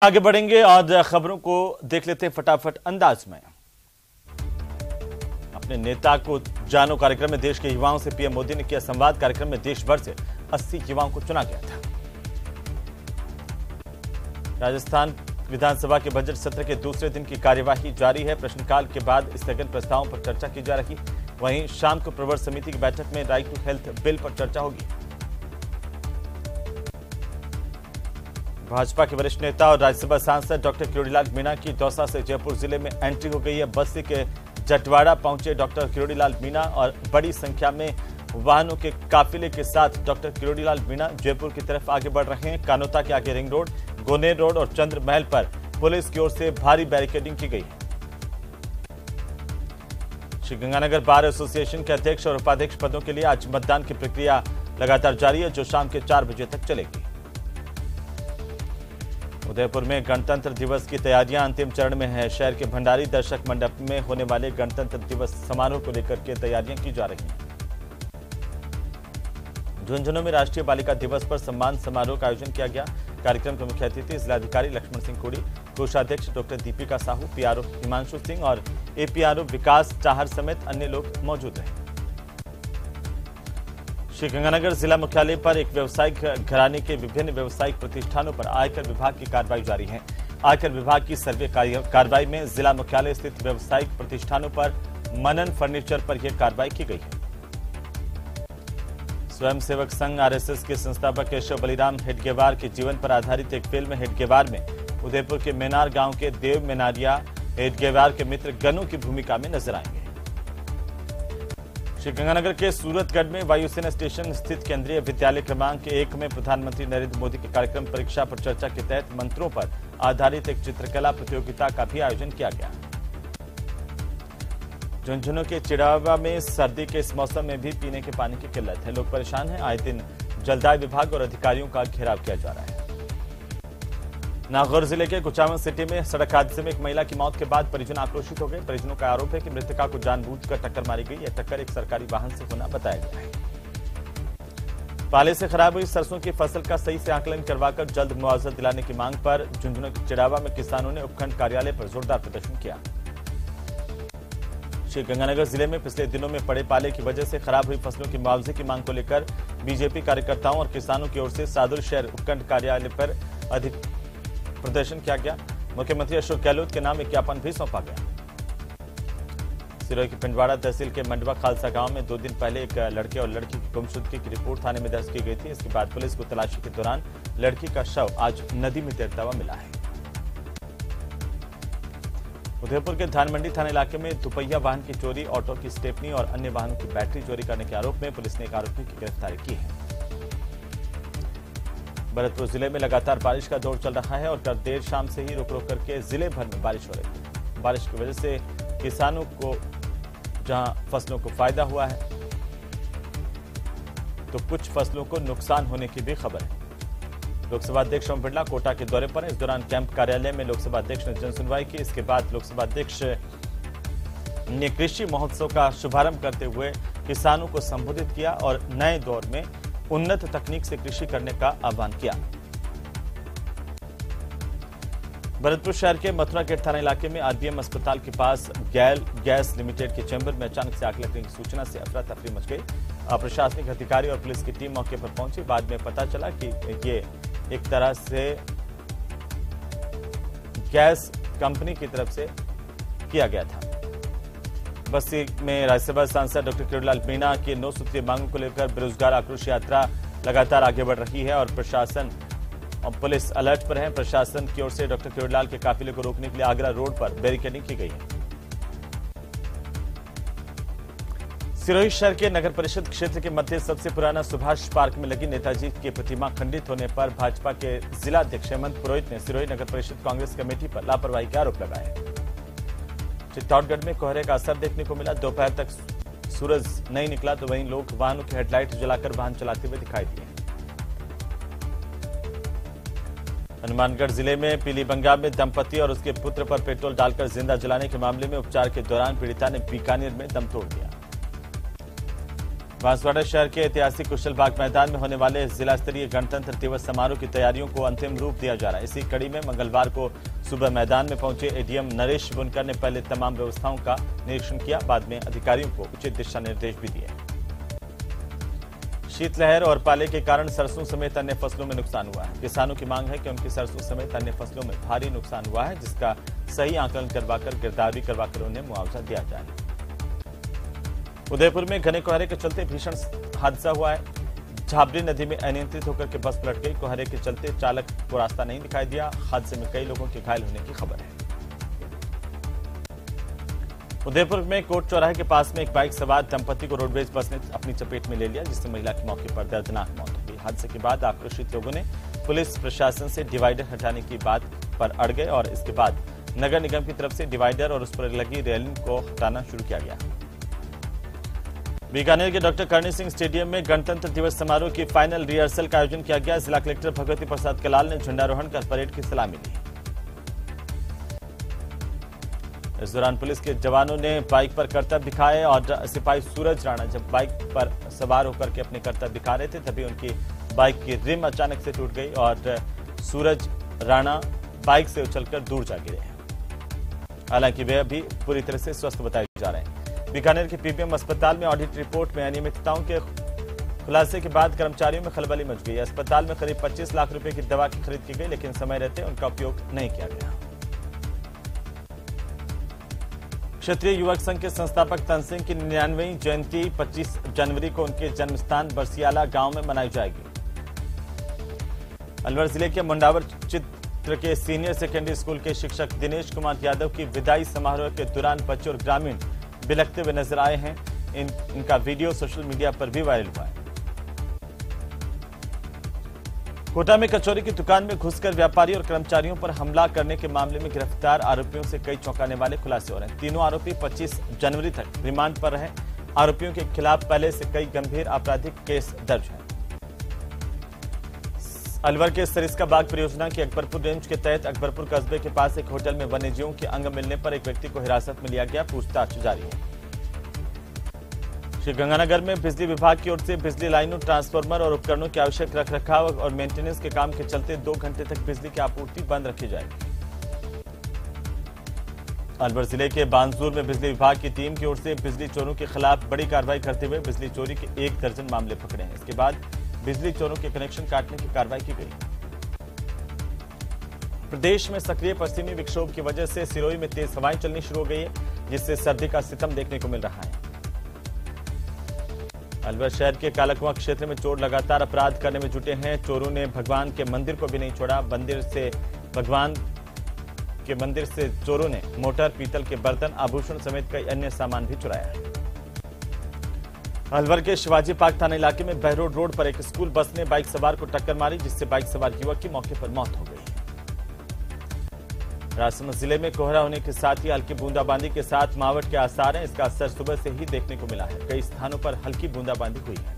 आगे बढ़ेंगे और खबरों को देख लेते हैं फटाफट अंदाज में। अपने नेता को जानो कार्यक्रम में देश के युवाओं से पीएम मोदी ने किया संवाद। कार्यक्रम में देश भर से 80 युवाओं को चुना गया था। राजस्थान विधानसभा के बजट सत्र के दूसरे दिन की कार्यवाही जारी है। प्रश्नकाल के बाद स्थगन प्रस्तावों पर चर्चा की जा रही। वहीं शाम को प्रवर समिति की बैठक में राइट टू हेल्थ बिल पर चर्चा होगी। भाजपा के वरिष्ठ नेता और राज्यसभा सांसद डॉक्टर किरोड़ीलाल मीणा की दौसा से जयपुर जिले में एंट्री हो गई है। बस्ती के जटवाड़ा पहुंचे डॉक्टर किरोड़ीलाल मीणा और बड़ी संख्या में वाहनों के काफिले के साथ डॉक्टर किरोड़ीलाल मीणा जयपुर की तरफ आगे बढ़ रहे हैं। कानोता के आगे रिंग रोड, गोनेर रोड और चंद्र महल पर पुलिस की ओर से भारी बैरिकेडिंग की गई है। श्रीगंगानगर बार एसोसिएशन के अध्यक्ष और उपाध्यक्ष पदों के लिए आज मतदान की प्रक्रिया लगातार जारी है, जो शाम के 4 बजे तक चलेगी। उदयपुर में गणतंत्र दिवस की तैयारियां अंतिम चरण में है। शहर के भंडारी दर्शक मंडप में होने वाले गणतंत्र दिवस समारोह को लेकर के तैयारियां की जा रही हैं। झुंझुनू में राष्ट्रीय बालिका दिवस पर सम्मान समारोह का आयोजन किया गया। कार्यक्रम के मुख्य अतिथि जिलाधिकारी लक्ष्मण सिंह कोड़ी, कोषाध्यक्ष डॉक्टर दीपिका साहू, पीआरओ हिमांशु सिंह और एपीआरओ विकास चाहर समेत अन्य लोग मौजूद रहे। श्रीगंगानगर जिला मुख्यालय पर एक व्यावसायिक घराने के विभिन्न व्यावसायिक प्रतिष्ठानों पर आयकर विभाग की कार्रवाई जारी है। आयकर विभाग की सर्वे कार्रवाई में जिला मुख्यालय स्थित व्यावसायिक प्रतिष्ठानों पर मनन फर्नीचर पर यह कार्रवाई की गई है। स्वयंसेवक संघ आरएसएस के संस्थापक केशव बलिराम हेडगेवार के जीवन पर आधारित एक फिल्म हेडगेवार में उदयपुर के मेनार गांव के देव मेनारिया हेडगेवार के मित्र गनु की भूमिका में नजर आएंगे। श्रीगंगानगर के सूरतगढ़ में वायुसेना स्टेशन स्थित केंद्रीय विद्यालय क्रमांक 1 में प्रधानमंत्री नरेंद्र मोदी के कार्यक्रम परीक्षा पर चर्चा के तहत मंत्रों पर आधारित एक चित्रकला प्रतियोगिता का भी आयोजन किया गया। झुंझुनू के चिड़ावा में सर्दी के इस मौसम में भी पीने के पानी की किल्लत है। लोग परेशान हैं। आए दिन जलदाय विभाग और अधिकारियों का घेराव किया जा रहा है। नागौर जिले के कुचामन सिटी में सड़क हादसे में एक महिला की मौत के बाद परिजन आक्रोशित हो गए। परिजनों का आरोप है कि मृतका को जानबूझकर टक्कर मारी गई। यह टक्कर एक सरकारी वाहन से होना बताया गया है। पाले से खराब हुई सरसों की फसल का सही से आकलन करवाकर जल्द मुआवजा दिलाने की मांग पर झुंझुनू के चिड़ावा में किसानों ने उपखंड कार्यालय पर जोरदार प्रदर्शन किया। श्रीगंगानगर जिले में पिछले दिनों में पड़े पाले की वजह से खराब हुई फसलों की मुआवजे की मांग को लेकर बीजेपी कार्यकर्ताओं और किसानों की ओर से सादुल शहर उपखंड कार्यालय पर अधिक प्रदर्शन किया गया। मुख्यमंत्री अशोक गहलोत के नाम एक ज्ञापन भी सौंपा गया। सिरोही के पिंडवाड़ा तहसील के मंडवा खालसा गांव में 2 दिन पहले एक लड़के और लड़की की गुमशुदगी की रिपोर्ट थाने में दर्ज की गई थी। इसके बाद पुलिस को तलाशी के दौरान लड़की का शव आज नदी में तैरता हुआ मिला है। उदयपुर के धानमंडी थाना इलाके में दुपहिया वाहन की चोरी, ऑटो की स्टेपनी और अन्य वाहनों की बैटरी चोरी करने के आरोप में पुलिस ने एक आरोपी की गिरफ्तारी की है। भरतपुर जिले में लगातार बारिश का दौर चल रहा है और कल देर शाम से ही रुक रुक करके जिले भर में बारिश हो रही है। बारिश की वजह से किसानों को जहां फसलों को फायदा हुआ है तो कुछ फसलों को नुकसान होने की भी खबर है। लोकसभा अध्यक्ष ओम बिरला कोटा के दौरे पर। इस दौरान कैंप कार्यालय में लोकसभा अध्यक्ष ने जनसुनवाई की। इसके बाद लोकसभा अध्यक्ष ने कृषि महोत्सव का शुभारंभ करते हुए किसानों को संबोधित किया और नए दौर में उन्नत तकनीक से कृषि करने का आह्वान किया। भरतपुर शहर के मथुरा गेट थाना इलाके में आरबीएम अस्पताल के पास गैल गैस लिमिटेड के चैम्बर में अचानक से आग लगने की सूचना से अफरा तफरी मच गई। प्रशासनिक अधिकारी और पुलिस की टीम मौके पर पहुंची। बाद में पता चला कि ये एक तरह से गैस कंपनी की तरफ से किया गया था। बस्ती में राज्यसभा सांसद डॉक्टर किरोड़ीलाल मीणा की 9 सूत्रीय मांगों को लेकर बेरोजगार आक्रोश यात्रा लगातार आगे बढ़ रही है और प्रशासन और पुलिस अलर्ट पर है। प्रशासन की ओर से डॉक्टर किरोड़ीलाल के काफिले को रोकने के लिए आगरा रोड पर बैरिकेडिंग की गई है। सिरोही शहर के नगर परिषद क्षेत्र के मध्य सबसे पुराना सुभाष पार्क में लगी नेताजी की प्रतिमा खंडित होने पर भाजपा के जिलाध्यक्ष हेमंत पुरोहित ने सिरोही नगर परिषद कांग्रेस कमेटी पर लापरवाही के आरोप लगाए। चित्तौड़गढ़ में कोहरे का असर देखने को मिला। दोपहर तक सूरज नहीं निकला तो वहीं लोग वाहनों की हेडलाइट जलाकर वाहन चलाते हुए दिखाई दिए। हनुमानगढ़ जिले में पीलीबंगा में दंपति और उसके पुत्र पर पेट्रोल डालकर जिंदा जलाने के मामले में उपचार के दौरान पीड़िता ने बीकानेर में दम तोड़ दिया। बांसवाड़ा शहर के ऐतिहासिक कुशलबाग मैदान में होने वाले जिला स्तरीय गणतंत्र दिवस समारोह की तैयारियों को अंतिम रूप दिया जा रहा है। इसी कड़ी में मंगलवार को सुबह मैदान में पहुंचे एडीएम नरेश बुनकर ने पहले तमाम व्यवस्थाओं का निरीक्षण किया, बाद में अधिकारियों को उचित दिशा निर्देश भी दिए। शीतलहर और पाले के कारण सरसों समेत अन्य फसलों में नुकसान हुआ है। किसानों की मांग है कि उनकी सरसों समेत अन्य फसलों में भारी नुकसान हुआ है, जिसका सही आकलन करवाकर गिरदावरी करवाकर उन्हें मुआवजा दिया जाए। उदयपुर में घने कोहरे के चलते भीषण हादसा हुआ है। झाबरी नदी में अनियंत्रित होकर के बस पलट गई। कोहरे के चलते चालक को रास्ता नहीं दिखाई दिया। हादसे में कई लोगों के घायल होने की खबर है। उदयपुर में कोट चौराहे के पास में एक बाइक सवार दंपति को रोडवेज बस ने अपनी चपेट में ले लिया, जिससे महिला की मौके पर दर्दनाक मौत हो गई। हादसे के बाद आक्रोशित लोगों ने पुलिस प्रशासन से डिवाइडर हटाने की बात पर अड़ गए और इसके बाद नगर निगम की तरफ से डिवाइडर और उस पर लगी रेलिंग को हटाना शुरू किया गया। बीकानेर के डॉक्टर करणी सिंह स्टेडियम में गणतंत्र दिवस समारोह की फाइनल रिहर्सल का आयोजन किया गया। जिला कलेक्टर भगवती प्रसाद कलाल ने झंडारोहण कर परेड की सलामी ली। इस दौरान पुलिस के जवानों ने बाइक पर करतब दिखाए और सिपाही सूरज राणा जब बाइक पर सवार होकर के अपने करतब दिखा रहे थे, तभी उनकी बाइक की रिम अचानक से टूट गई और सूरज राणा बाइक से उछलकर दूर जा गिरे। हालांकि वे अभी पूरी तरह से स्वस्थ बताए जा रहे हैं। बीकानेर के पीबीएम अस्पताल में ऑडिट रिपोर्ट में अनियमितताओं के खुलासे के बाद कर्मचारियों में खलबली मच गई। अस्पताल में करीब 25 लाख रुपए की दवा की खरीद की गई, लेकिन समय रहते उनका उपयोग नहीं किया गया। क्षेत्रीय युवक संघ के संस्थापक तन सिंह की 99वीं जयंती 25 जनवरी को उनके जन्मस्थान बरसियाला गांव में मनाई जाएगी। अलवर जिले के मुंडावर चित्र के सीनियर सेकेंडरी स्कूल के शिक्षक दिनेश कुमार यादव की विदाई समारोह के दौरान बच्चे और ग्रामीण बिलखते हुए नजर आए हैं। इनका वीडियो सोशल मीडिया पर भी वायरल हुआ है। कोटा में कचौरी की दुकान में घुसकर व्यापारी और कर्मचारियों पर हमला करने के मामले में गिरफ्तार आरोपियों से कई चौंकाने वाले खुलासे हो रहे हैं। तीनों आरोपी 25 जनवरी तक रिमांड पर रहे। आरोपियों के खिलाफ पहले से कई गंभीर आपराधिक केस दर्ज हैं। अलवर के सरिस्का बाग परियोजना की अकबरपुर रेंज के तहत अकबरपुर कस्बे के पास एक होटल में वन्यजीवों के अंग मिलने पर एक व्यक्ति को हिरासत में लिया गया। पूछताछ जारी है। श्रीगंगानगर में बिजली विभाग की ओर से बिजली लाइनों, ट्रांसफार्मर और उपकरणों के आवश्यक रखरखाव और मेंटेनेंस के काम के चलते 2 घंटे तक बिजली की आपूर्ति बंद रखी जाएगी। अलवर जिले के बांसुर में बिजली विभाग की टीम की ओर से बिजली चोरों के खिलाफ बड़ी कार्रवाई करते हुए बिजली चोरी के 1 दर्जन मामले पकड़े हैं। इसके बाद बिजली चोरों के कनेक्शन काटने की कार्रवाई की गई। प्रदेश में सक्रिय पश्चिमी विक्षोभ की वजह से सिरोही में तेज हवाएं चलनी शुरू हो गई है, जिससे सर्दी का सितम देखने को मिल रहा है। अलवर शहर के कालाकुआं क्षेत्र में चोर लगातार अपराध करने में जुटे हैं। चोरों ने भगवान के मंदिर को भी नहीं छोड़ा। भगवान के मंदिर से चोरों ने मोटर, पीतल के बर्तन, आभूषण समेत कई अन्य सामान भी चुराया है। अलवर के शिवाजी पार्क थाना इलाके में बहरोड रोड पर एक स्कूल बस ने बाइक सवार को टक्कर मारी, जिससे बाइक सवार युवक की मौके पर मौत हो गई। राजसमंद जिले में कोहरा होने के साथ ही हल्की बूंदाबांदी के साथ मावठ के आसार हैं। इसका असर सुबह से ही देखने को मिला है। कई स्थानों पर हल्की बूंदाबांदी हुई है।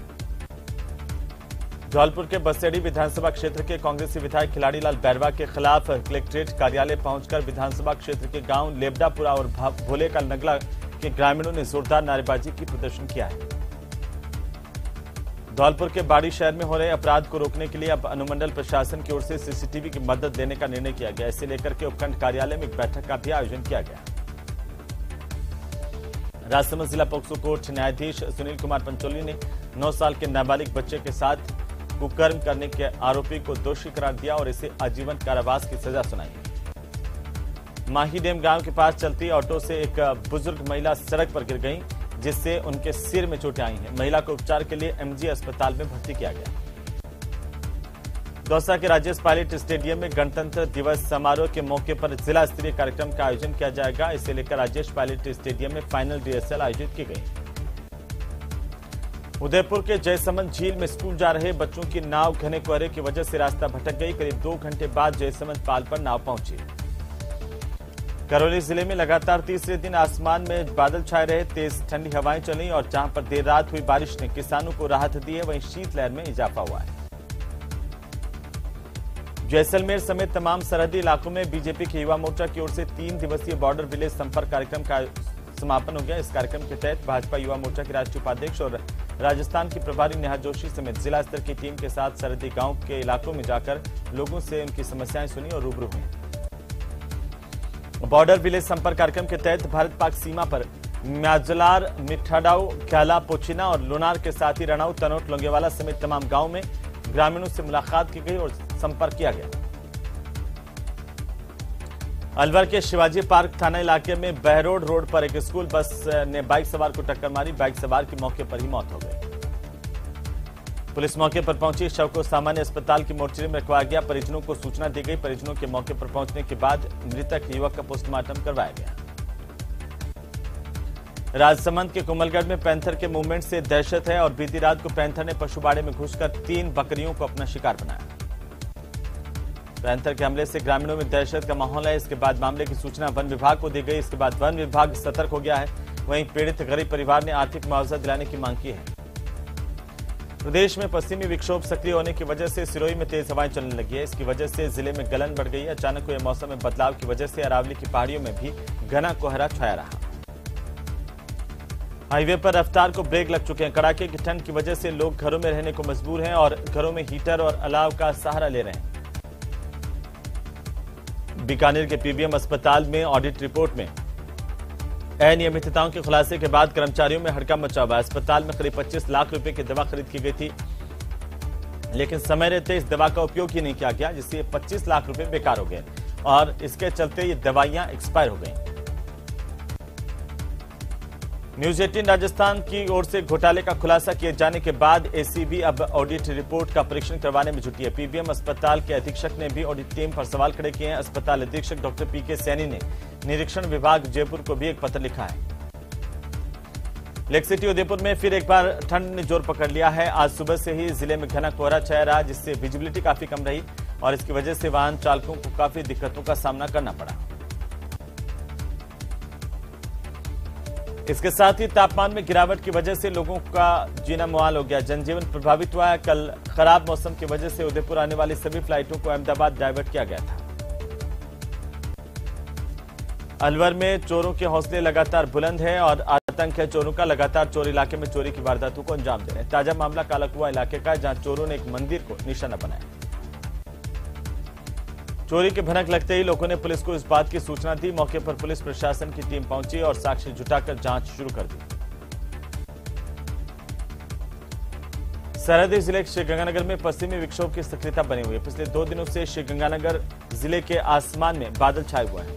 धौलपुर के बसेड़ी विधानसभा क्षेत्र के कांग्रेसी विधायक खिलाड़ीलाल बैरवा के खिलाफ कलेक्ट्रेट कार्यालय पहुंचकर विधानसभा क्षेत्र के गांव लेबडापुरा और भोले का नगला के ग्रामीणों ने जोरदार नारेबाजी की प्रदर्शन किया है। धौलपुर के बाड़ी शहर में हो रहे अपराध को रोकने के लिए अब अनुमंडल प्रशासन की ओर से सीसीटीवी की मदद लेने का निर्णय किया गया। इसे लेकर के उपखंड कार्यालय में एक बैठक का भी आयोजन किया गया। राजसमंद जिला पोक्सो कोर्ट न्यायाधीश सुनील कुमार पंचोली ने 9 साल के नाबालिग बच्चे के साथ कुकर्म करने के आरोपी को दोषी करार दिया और इसे आजीवन कारावास की सजा सुनाई। माहीडेम गांव के पास चलती ऑटो से एक बुजुर्ग महिला सड़क पर गिर गई, जिससे उनके सिर में चोटें आई हैं। महिला को उपचार के लिए एमजी अस्पताल में भर्ती किया गया। दौसा के राजेश पायलट स्टेडियम में गणतंत्र दिवस समारोह के मौके पर जिला स्तरीय कार्यक्रम का आयोजन किया जाएगा। इसे लेकर राजेश पायलट स्टेडियम में फाइनल रिहर्सल आयोजित की गई। उदयपुर के जयसमंद झील में स्कूल जा रहे बच्चों की नाव घने कोहरे की वजह से रास्ता भटक गई। करीब 2 घंटे बाद जयसमंद पाल पर नाव पहुंची। करौली जिले में लगातार तीसरे दिन आसमान में बादल छाए रहे, तेज ठंडी हवाएं चली और जहां पर देर रात हुई बारिश ने किसानों को राहत दी है, वहीं शीतलहर में इजाफा हुआ है। जैसलमेर समेत तमाम सरहदी इलाकों में बीजेपी के युवा मोर्चा की ओर से 3 दिवसीय बॉर्डर विलेज संपर्क कार्यक्रम का समापन हो गया। इस कार्यक्रम के तहत भाजपा युवा मोर्चा के राष्ट्रीय उपाध्यक्ष और राजस्थान की प्रभारी नेहा जोशी समेत जिला स्तर की टीम के साथ सरहदी गांव के इलाकों में जाकर लोगों से उनकी समस्याएं सुनी और रूबरू हुए। बॉर्डर विलेज संपर्क कार्यक्रम के तहत भारत पाक सीमा पर म्याजलार, मिठाडाऊ, क्याला, पोचिना और लोनार के साथ ही रणाऊ, तनोट, लोंगेवाला समेत तमाम गांवों में ग्रामीणों से मुलाकात की गई और संपर्क किया गया। अलवर के शिवाजी पार्क थाना इलाके में बहरोड रोड पर एक स्कूल बस ने बाइक सवार को टक्कर मारी। बाइक सवार की मौके पर ही मौत हो गई। पुलिस मौके पर पहुंची, शव को सामान्य अस्पताल की मोर्चरी में रखवाया गया। परिजनों को सूचना दी गई। परिजनों के मौके पर पहुंचने के बाद मृतक युवक का पोस्टमार्टम करवाया गया। राजसमंद के कोमलगढ़ में पैंथर के मूवमेंट से दहशत है और बीती रात को पैंथर ने पशुबाड़े में घुसकर 3 बकरियों को अपना शिकार बनाया। पैंथर के हमले से ग्रामीणों में दहशत का माहौल है। इसके बाद मामले की सूचना वन विभाग को दी गई। इसके बाद वन विभाग सतर्क हो गया है। वहीं पीड़ित गरीब परिवार ने आर्थिक मुआवजा दिलाने की मांग की है। प्रदेश में पश्चिमी विक्षोभ सक्रिय होने की वजह से सिरोही में तेज हवाएं चलने लगी है। इसकी वजह से जिले में गलन बढ़ गई है। अचानक हुए मौसम में बदलाव की वजह से अरावली की पहाड़ियों में भी घना कोहरा छाया रहा। हाईवे पर रफ्तार को ब्रेक लग चुके हैं। कड़ाके की ठंड की वजह से लोग घरों में रहने को मजबूर हैं और घरों में हीटर और अलाव का सहारा ले रहे हैं। बीकानेर के पीबीएम अस्पताल में ऑडिट रिपोर्ट में अनियमितताओं के खुलासे के बाद कर्मचारियों में हड़कंप मचा हुआ। अस्पताल में करीब 25 लाख रुपए की दवा खरीद की गई थी, लेकिन समय रहते इस दवा का उपयोग ही नहीं किया गया, जिससे 25 लाख रुपए बेकार हो गए और इसके चलते ये दवाइयां एक्सपायर हो गई। न्यूज 18 राजस्थान की ओर से घोटाले का खुलासा किए जाने के बाद एसीबी अब ऑडिट रिपोर्ट का परीक्षण करवाने में जुटी है। पीबीएम अस्पताल के अधीक्षक ने भी ऑडिट टीम पर सवाल खड़े किए हैं। अस्पताल अधीक्षक डॉक्टर पीके सैनी ने निरीक्षण विभाग जयपुर को भी एक पत्र लिखा है। लेक सिटी उदयपुर में फिर एक बार ठंड ने जोर पकड़ लिया है। आज सुबह से ही जिले में घना कोहरा छाया रहा, जिससे विजिबिलिटी काफी कम रही और इसकी वजह से वाहन चालकों को काफी दिक्कतों का सामना करना पड़ा। इसके साथ ही तापमान में गिरावट की वजह से लोगों का जीना मुहाल हो गया। जनजीवन प्रभावित हुआ है। कल खराब मौसम की वजह से उदयपुर आने वाली सभी फ्लाइटों को अहमदाबाद डाइवर्ट किया गया था। अलवर में चोरों के हौसले लगातार बुलंद है और आतंक है चोरों का। लगातार चोर इलाके में चोरी की वारदातों को अंजाम दे रहे हैं। ताजा मामला कालाकुआ इलाके का है, जहां चोरों ने एक मंदिर को निशाना बनाया। चोरी की भनक लगते ही लोगों ने पुलिस को इस बात की सूचना दी। मौके पर पुलिस प्रशासन की टीम पहुंची और साक्ष्य जुटाकर जांच शुरू कर दी। सरहदी जिले श्रीगंगानगर में पश्चिमी विक्षोभ की सक्रियता बनी हुई है। पिछले 2 दिनों से श्रीगंगानगर जिले के आसमान में बादल छाए हुए हैं।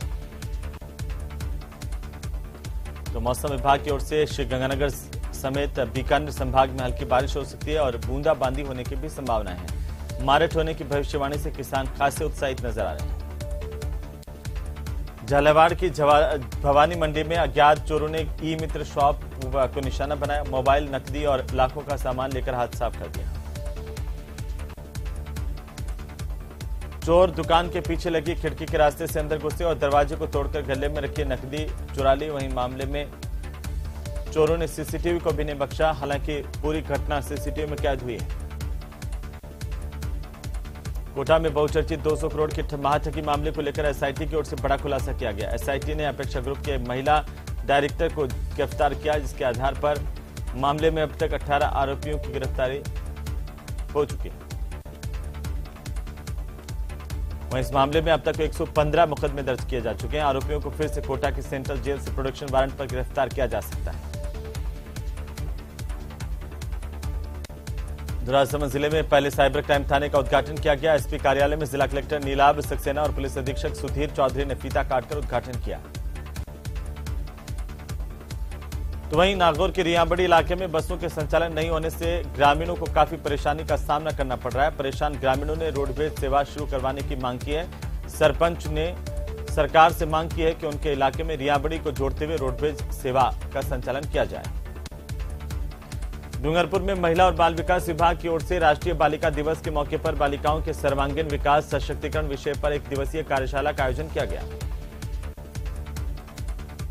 तो मौसम विभाग की ओर से श्रीगंगानगर समेत बीकानेर संभाग में हल्की बारिश हो सकती है और बूंदाबांदी होने की भी संभावना है। मारिट होने की भविष्यवाणी से किसान खासे उत्साहित नजर आ रहे हैं। झालावाड़ की भवानी मंडी में अज्ञात चोरों ने ई मित्र शॉप को निशाना बनाया। मोबाइल, नकदी और लाखों का सामान लेकर हाथ साफ कर दिया। चोर दुकान के पीछे लगी खिड़की के रास्ते से अंदर घुसे और दरवाजे को तोड़कर गले में रखी नकदी चुरा ली। वहीं मामले में चोरों ने सीसीटीवी को भी नहीं बख्शा। हालांकि पूरी घटना सीसीटीवी में कैद हुई है। कोटा में बहुचर्चित 200 करोड़ की महाठगी मामले को लेकर एसआईटी की ओर से बड़ा खुलासा किया गया। एसआईटी ने अपेक्षा ग्रुप के महिला डायरेक्टर को गिरफ्तार किया, जिसके आधार पर मामले में अब तक 18 आरोपियों की गिरफ्तारी हो चुकी है। वहीं इस मामले में अब तक 115 मुकदमे दर्ज किए जा चुके हैं। आरोपियों को फिर से कोटा की सेंट्रल जेल से प्रोडक्शन वारंट पर गिरफ्तार किया जा सकता है। राजसमंद जिले में पहले साइबर क्राइम थाने का उद्घाटन किया गया। एसपी कार्यालय में जिला कलेक्टर नीलाभ सक्सेना और पुलिस अधीक्षक सुधीर चौधरी ने फीता काटकर उद्घाटन किया। तो वहीं नागौर के रियांबड़ी इलाके में बसों के संचालन नहीं होने से ग्रामीणों को काफी परेशानी का सामना करना पड़ रहा है। परेशान ग्रामीणों ने रोडवेज सेवा शुरू करवाने की मांग की है। सरपंच ने सरकार से मांग की है कि उनके इलाके में रियांबड़ी को जोड़ते हुए रोडवेज सेवा का संचालन किया जाए। डूंगरपुर में महिला और बाल विकास विभाग की ओर से राष्ट्रीय बालिका दिवस के मौके पर बालिकाओं के सर्वांगीण विकास सशक्तिकरण विषय पर 1 दिवसीय कार्यशाला का आयोजन किया गया।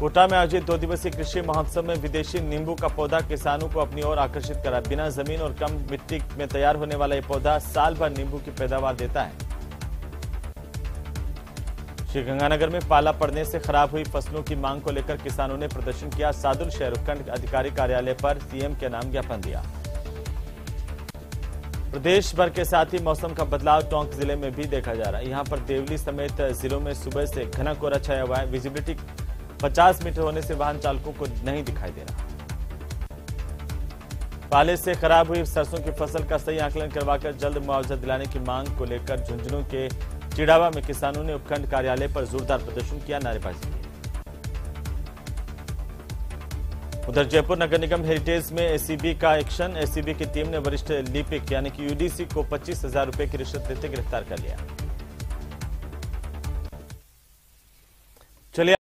कोटा में आयोजित 2 दिवसीय कृषि महोत्सव में विदेशी नींबू का पौधा किसानों को अपनी ओर आकर्षित करा। बिना जमीन और कम मिट्टी में तैयार होने वाला यह पौधा साल भर नींबू की पैदावार देता है। श्रीगंगानगर में पाला पड़ने से खराब हुई फसलों की मांग को लेकर किसानों ने प्रदर्शन किया। सादुल शहर उपखंड अधिकारी कार्यालय पर सीएम के नाम ज्ञापन दिया। प्रदेश भर के साथ ही मौसम का बदलाव टोंक जिले में भी देखा जा रहा है। यहां पर देवली समेत जिलों में सुबह से घना कोहरा छाया हुआ है। विजिबिलिटी 50 मीटर होने से वाहन चालकों को नहीं दिखाई दे रहा। पाले से खराब हुई सरसों की फसल का सही आकलन करवाकर जल्द मुआवजा दिलाने की मांग को लेकर झुंझुनू के चिड़ावा में किसानों ने उपखंड कार्यालय पर जोरदार प्रदर्शन किया, नारेबाजी की। उधर जयपुर नगर निगम हेरिटेज में एसीबी का एक्शन। एसीबी की टीम ने वरिष्ठ लिपिक यानी कि यूडीसी को 25,000 रुपए की रिश्वत लेते गिरफ्तार कर लिया।